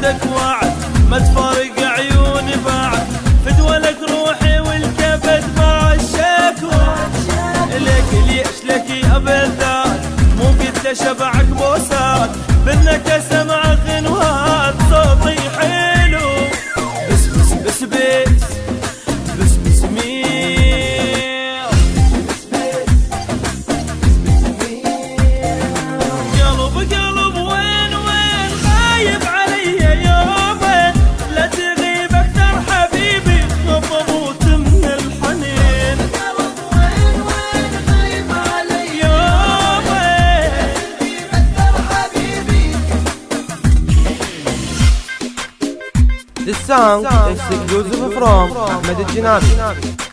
لك وعد ما تفارق عيوني بعد، فدوى لك روحي والكبد مع الشكوى. لك ليش لك يا بلدان مو قد شبعك بوسات، بالنكا سمع غنوات صوتي حلو. بس بس بس بس بس بس مير قلب قلب وين وين غايب علي يومين، لا تغيب اكثر حبيبي بموت من الحنين. قلب وين وين غايب علي يومين، تغيب اكثر حبيبي. This song is exclusive from Ahmed Jinabi.